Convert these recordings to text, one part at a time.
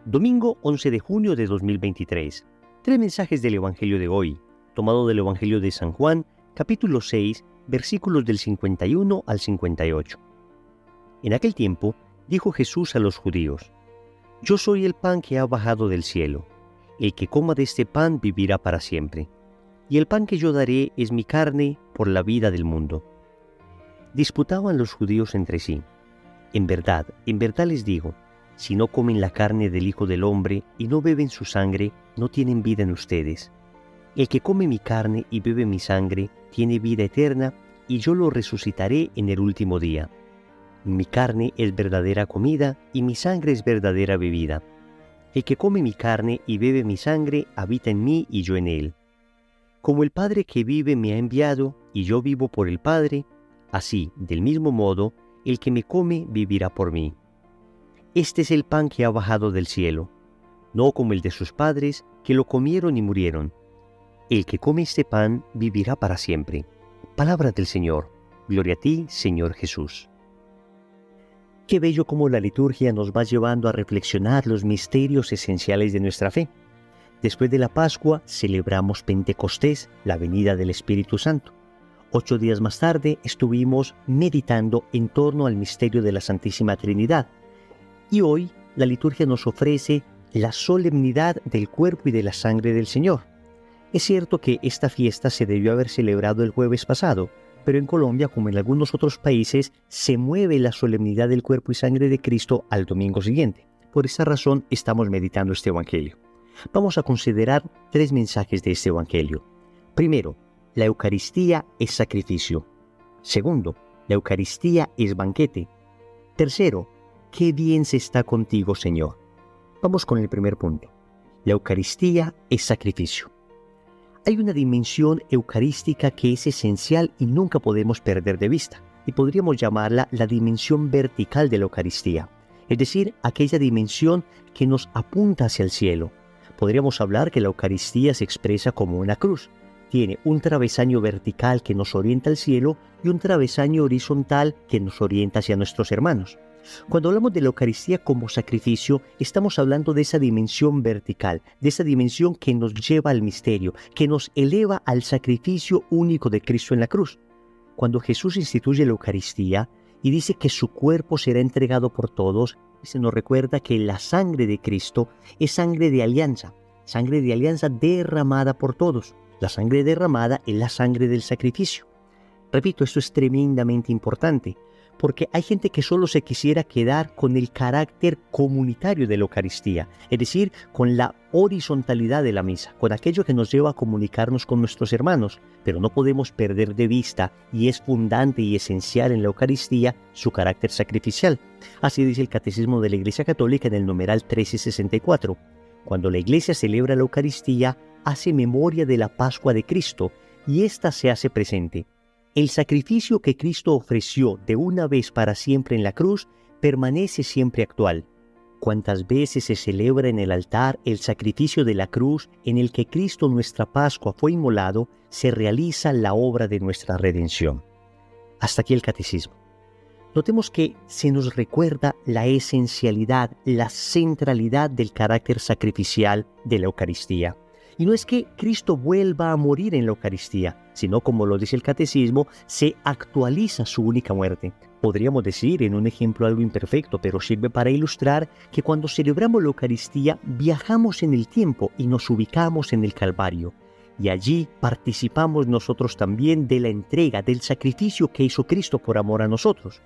Domingo 11 de junio de 2023. Tres mensajes del Evangelio de hoy, tomado del Evangelio de San Juan, capítulo 6, versículos del 51 al 58. En aquel tiempo, dijo Jesús a los judíos: Yo soy el pan que ha bajado del cielo. El que coma de este pan vivirá para siempre. Y el pan que yo daré es mi carne por la vida del mundo. Disputaban los judíos entre sí. En verdad les digo, si no comen la carne del Hijo del Hombre y no beben su sangre, no tienen vida en ustedes. El que come mi carne y bebe mi sangre tiene vida eterna, y yo lo resucitaré en el último día. Mi carne es verdadera comida y mi sangre es verdadera bebida. El que come mi carne y bebe mi sangre habita en mí y yo en él. Como el Padre que vive me ha enviado y yo vivo por el Padre, así, del mismo modo, el que me come vivirá por mí. Este es el pan que ha bajado del cielo, no como el de sus padres, que lo comieron y murieron. El que come este pan vivirá para siempre. Palabra del Señor. Gloria a ti, Señor Jesús. Qué bello cómo la liturgia nos va llevando a reflexionar los misterios esenciales de nuestra fe. Después de la Pascua celebramos Pentecostés, la venida del Espíritu Santo. 8 días más tarde estuvimos meditando en torno al misterio de la Santísima Trinidad. Y hoy la liturgia nos ofrece la solemnidad del cuerpo y de la sangre del Señor. Es cierto que esta fiesta se debió haber celebrado el jueves pasado, pero en Colombia, como en algunos otros países, se mueve la solemnidad del cuerpo y sangre de Cristo al domingo siguiente. Por esa razón estamos meditando este Evangelio. Vamos a considerar 3 mensajes de este Evangelio. Primero, la Eucaristía es sacrificio. Segundo, la Eucaristía es banquete. Tercero, qué bien se está contigo, Señor. Vamos con el primer punto. La Eucaristía es sacrificio. Hay una dimensión eucarística que es esencial y nunca podemos perder de vista, y podríamos llamarla la dimensión vertical de la Eucaristía, es decir, aquella dimensión que nos apunta hacia el cielo. Podríamos hablar que la Eucaristía se expresa como una cruz. Tiene un travesaño vertical que nos orienta al cielo y un travesaño horizontal que nos orienta hacia nuestros hermanos. Cuando hablamos de la Eucaristía como sacrificio, estamos hablando de esa dimensión vertical, de esa dimensión que nos lleva al misterio, que nos eleva al sacrificio único de Cristo en la cruz. Cuando Jesús instituye la Eucaristía y dice que su cuerpo será entregado por todos, se nos recuerda que la sangre de Cristo es sangre de alianza derramada por todos. La sangre derramada es la sangre del sacrificio. Repito, esto es tremendamente importante, porque hay gente que solo se quisiera quedar con el carácter comunitario de la Eucaristía, es decir, con la horizontalidad de la misa, con aquello que nos lleva a comunicarnos con nuestros hermanos, pero no podemos perder de vista, y es fundante y esencial en la Eucaristía, su carácter sacrificial. Así dice el Catecismo de la Iglesia Católica en el numeral 1364. Cuando la Iglesia celebra la Eucaristía, hace memoria de la Pascua de Cristo, y ésta se hace presente. El sacrificio que Cristo ofreció de una vez para siempre en la cruz permanece siempre actual. Cuántas veces se celebra en el altar el sacrificio de la cruz en el que Cristo nuestra Pascua fue inmolado, se realiza la obra de nuestra redención. Hasta aquí el catecismo. Notemos que se nos recuerda la esencialidad, la centralidad del carácter sacrificial de la Eucaristía. Y no es que Cristo vuelva a morir en la Eucaristía, sino, como lo dice el Catecismo, se actualiza su única muerte. Podríamos decir, en un ejemplo algo imperfecto, pero sirve para ilustrar que cuando celebramos la Eucaristía viajamos en el tiempo y nos ubicamos en el Calvario. Y allí participamos nosotros también de la entrega, del sacrificio que hizo Cristo por amor a nosotros.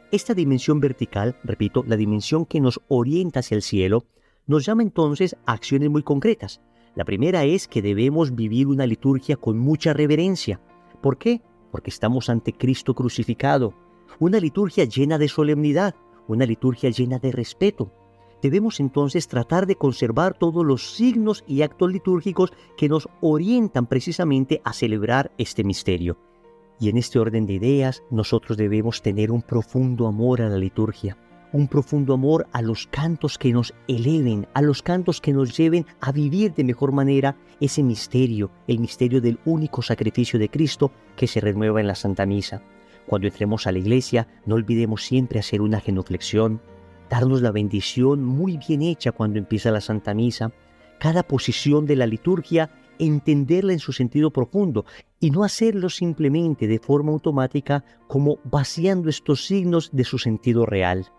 Esta dimensión vertical, repito, la dimensión que nos orienta hacia el cielo, nos llama entonces a acciones muy concretas. La primera es que debemos vivir una liturgia con mucha reverencia. ¿Por qué? Porque estamos ante Cristo crucificado. Una liturgia llena de solemnidad, una liturgia llena de respeto. Debemos entonces tratar de conservar todos los signos y actos litúrgicos que nos orientan precisamente a celebrar este misterio. Y en este orden de ideas, nosotros debemos tener un profundo amor a la liturgia. Un profundo amor a los cantos que nos eleven, a los cantos que nos lleven a vivir de mejor manera ese misterio, el misterio del único sacrificio de Cristo que se renueva en la Santa Misa. Cuando entremos a la iglesia, no olvidemos siempre hacer una genuflexión, darnos la bendición muy bien hecha cuando empieza la Santa Misa, cada posición de la liturgia, entenderla en su sentido profundo y no hacerlo simplemente de forma automática como vaciando estos signos de su sentido real.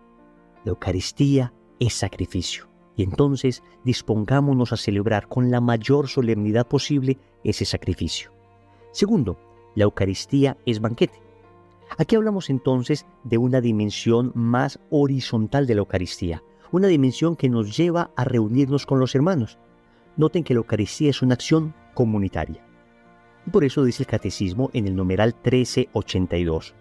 La Eucaristía es sacrificio y entonces dispongámonos a celebrar con la mayor solemnidad posible ese sacrificio. Segundo, la Eucaristía es banquete. Aquí hablamos entonces de una dimensión más horizontal de la Eucaristía, una dimensión que nos lleva a reunirnos con los hermanos. Noten que la Eucaristía es una acción comunitaria. Y por eso dice el Catecismo en el numeral 1382.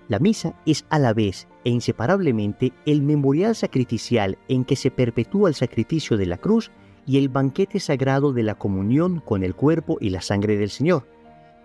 La misa es a la vez e inseparablemente el memorial sacrificial en que se perpetúa el sacrificio de la cruz y el banquete sagrado de la comunión con el cuerpo y la sangre del Señor.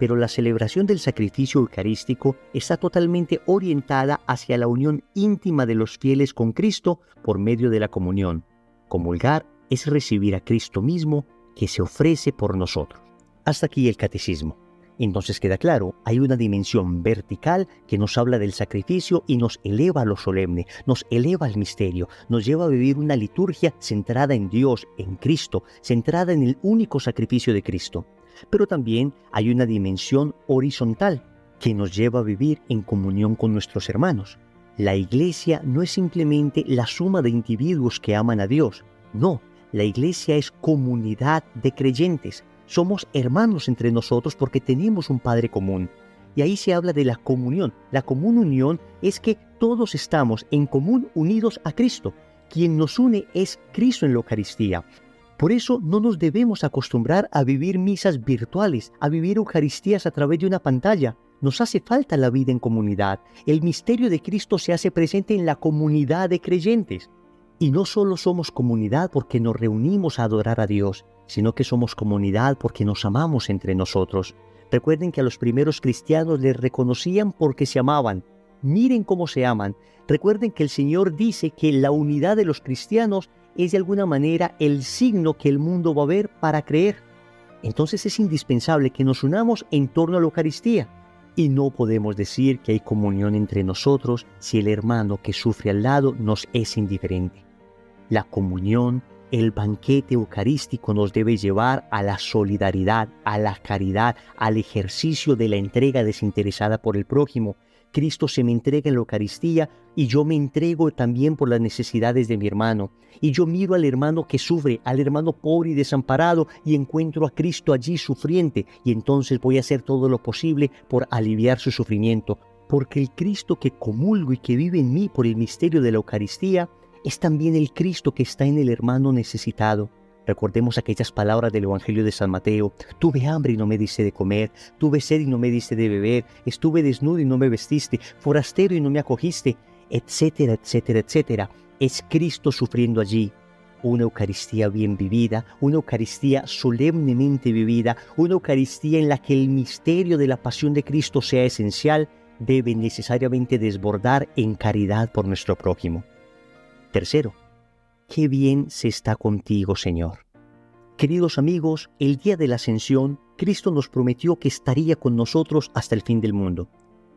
Pero la celebración del sacrificio eucarístico está totalmente orientada hacia la unión íntima de los fieles con Cristo por medio de la comunión. Comulgar es recibir a Cristo mismo que se ofrece por nosotros. Hasta aquí el catecismo. Entonces queda claro, hay una dimensión vertical que nos habla del sacrificio y nos eleva a lo solemne, nos eleva al misterio, nos lleva a vivir una liturgia centrada en Dios, en Cristo, centrada en el único sacrificio de Cristo. Pero también hay una dimensión horizontal que nos lleva a vivir en comunión con nuestros hermanos. La Iglesia no es simplemente la suma de individuos que aman a Dios, no. La Iglesia es comunidad de creyentes. Somos hermanos entre nosotros porque tenemos un Padre común. Y ahí se habla de la comunión. La común unión es que todos estamos en común unidos a Cristo. Quien nos une es Cristo en la Eucaristía. Por eso no nos debemos acostumbrar a vivir misas virtuales, a vivir Eucaristías a través de una pantalla. Nos hace falta la vida en comunidad. El misterio de Cristo se hace presente en la comunidad de creyentes. Y no solo somos comunidad porque nos reunimos a adorar a Dios, sino que somos comunidad porque nos amamos entre nosotros. Recuerden que a los primeros cristianos les reconocían porque se amaban. Miren cómo se aman. Recuerden que el Señor dice que la unidad de los cristianos es de alguna manera el signo que el mundo va a ver para creer. Entonces es indispensable que nos unamos en torno a la Eucaristía. Y no podemos decir que hay comunión entre nosotros si el hermano que sufre al lado nos es indiferente. La comunión, el banquete eucarístico nos debe llevar a la solidaridad, a la caridad, al ejercicio de la entrega desinteresada por el prójimo. Cristo se me entrega en la Eucaristía y yo me entrego también por las necesidades de mi hermano. Y yo miro al hermano que sufre, al hermano pobre y desamparado y encuentro a Cristo allí sufriente y entonces voy a hacer todo lo posible por aliviar su sufrimiento. Porque el Cristo que comulgo y que vive en mí por el misterio de la Eucaristía es también el Cristo que está en el hermano necesitado. Recordemos aquellas palabras del Evangelio de San Mateo. Tuve hambre y no me diste de comer, tuve sed y no me diste de beber, estuve desnudo y no me vestiste, forastero y no me acogiste, etcétera, etcétera, etcétera. Es Cristo sufriendo allí. Una Eucaristía bien vivida, una Eucaristía solemnemente vivida, una Eucaristía en la que el misterio de la pasión de Cristo sea esencial, debe necesariamente desbordar en caridad por nuestro prójimo. Tercero, qué bien se está contigo, Señor. Queridos amigos, el día de la Ascensión, Cristo nos prometió que estaría con nosotros hasta el fin del mundo.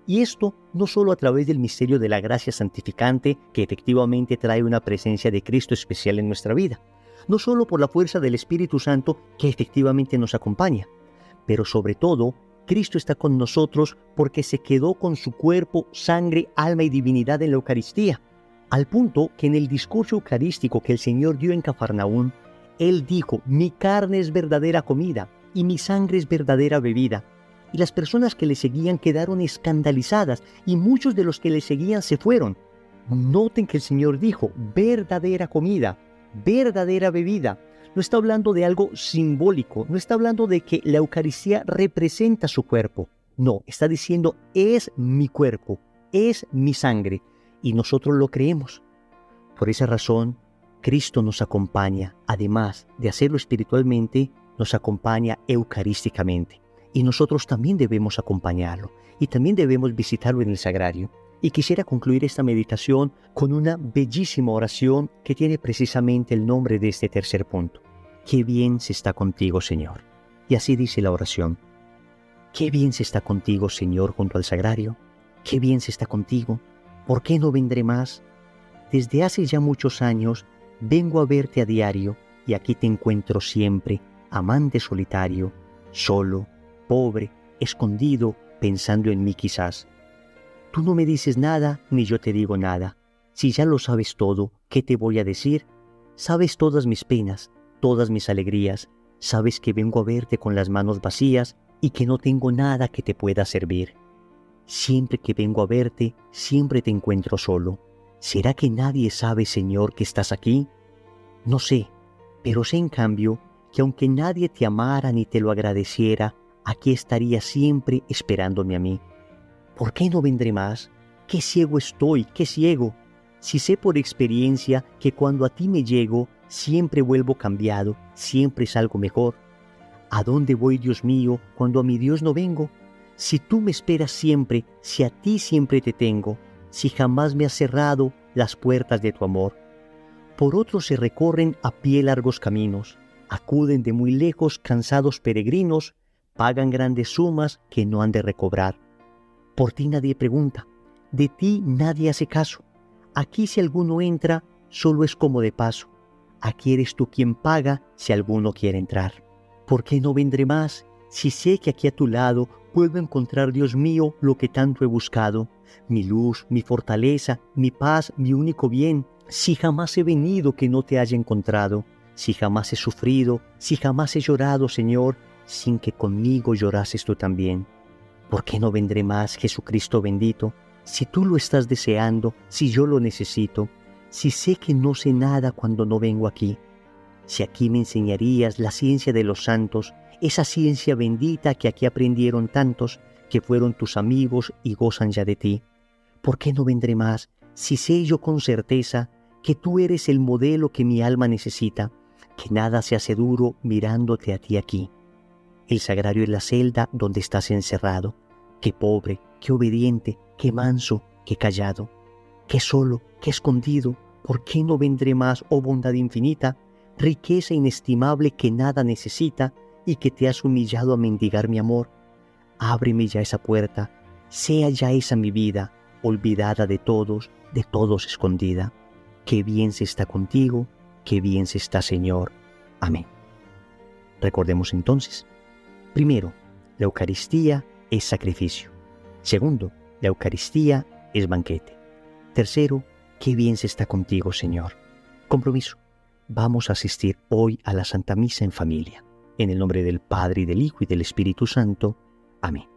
Y esto no solo a través del misterio de la gracia santificante, que efectivamente trae una presencia de Cristo especial en nuestra vida, no solo por la fuerza del Espíritu Santo, que efectivamente nos acompaña, pero sobre todo, Cristo está con nosotros porque se quedó con su cuerpo, sangre, alma y divinidad en la Eucaristía. Al punto que en el discurso eucarístico que el Señor dio en Cafarnaún, Él dijo, mi carne es verdadera comida y mi sangre es verdadera bebida. Y las personas que le seguían quedaron escandalizadas y muchos de los que le seguían se fueron. Noten que el Señor dijo, verdadera comida, verdadera bebida. No está hablando de algo simbólico, no está hablando de que la Eucaristía representa su cuerpo. No, está diciendo, es mi cuerpo, es mi sangre. Y nosotros lo creemos. Por esa razón, Cristo nos acompaña, además de hacerlo espiritualmente, nos acompaña eucarísticamente. Y nosotros también debemos acompañarlo, y también debemos visitarlo en el sagrario. Y quisiera concluir esta meditación con una bellísima oración que tiene precisamente el nombre de este tercer punto. Qué bien se está contigo, Señor. Y así dice la oración. Qué bien se está contigo, Señor, junto al sagrario. Qué bien se está contigo. ¿Por qué no vendré más? desde hace ya muchos años vengo a verte a diario y aquí te encuentro siempre, amante solitario, solo, pobre, escondido, pensando en mí quizás. Tú no me dices nada ni yo te digo nada. Si ya lo sabes todo, ¿qué te voy a decir? Sabes todas mis penas, todas mis alegrías. Sabes que vengo a verte con las manos vacías y que no tengo nada que te pueda servir. Siempre que vengo a verte, siempre te encuentro solo. ¿Será que nadie sabe, Señor, que estás aquí? No sé, pero sé en cambio que aunque nadie te amara ni te lo agradeciera, aquí estaría siempre esperándome a mí. ¿Por qué no vendré más? ¡Qué ciego estoy, qué ciego! Si sé por experiencia que cuando a ti me llego, siempre vuelvo cambiado, siempre salgo mejor. ¿A dónde voy, Dios mío, cuando a mi Dios no vengo? Si tú me esperas siempre, si a ti siempre te tengo, si jamás me has cerrado las puertas de tu amor. Por otros se recorren a pie largos caminos, acuden de muy lejos cansados peregrinos, pagan grandes sumas que no han de recobrar. Por ti nadie pregunta, de ti nadie hace caso. Aquí si alguno entra, solo es como de paso. Aquí eres tú quien paga si alguno quiere entrar. ¿Por qué no vendré más? Si sé que aquí a tu lado puedo encontrar, Dios mío, lo que tanto he buscado. Mi luz, mi fortaleza, mi paz, mi único bien. Si jamás he venido que no te haya encontrado. Si jamás he sufrido, si jamás he llorado, Señor, sin que conmigo llorases tú también. ¿Por qué no vendré más, Jesucristo bendito? Si tú lo estás deseando, si yo lo necesito, si sé que no sé nada cuando no vengo aquí, si aquí me enseñarías la ciencia de los santos, esa ciencia bendita que aquí aprendieron tantos, que fueron tus amigos y gozan ya de ti. ¿Por qué no vendré más, si sé yo con certeza que tú eres el modelo que mi alma necesita, que nada se hace duro mirándote a ti aquí? El sagrario es la celda donde estás encerrado. Qué pobre, qué obediente, qué manso, qué callado, qué solo, qué escondido. ¿Por qué no vendré más, oh bondad infinita, riqueza inestimable que nada necesita y que te has humillado a mendigar mi amor? Ábreme ya esa puerta, sea ya esa mi vida, olvidada de todos escondida. Qué bien se está contigo, qué bien se está, Señor. Amén. Recordemos entonces, primero, la Eucaristía es sacrificio. Segundo, la Eucaristía es banquete. Tercero, qué bien se está contigo, Señor. Compromiso. Vamos a asistir hoy a la Santa Misa en familia. En el nombre del Padre, y del Hijo, y del Espíritu Santo. Amén.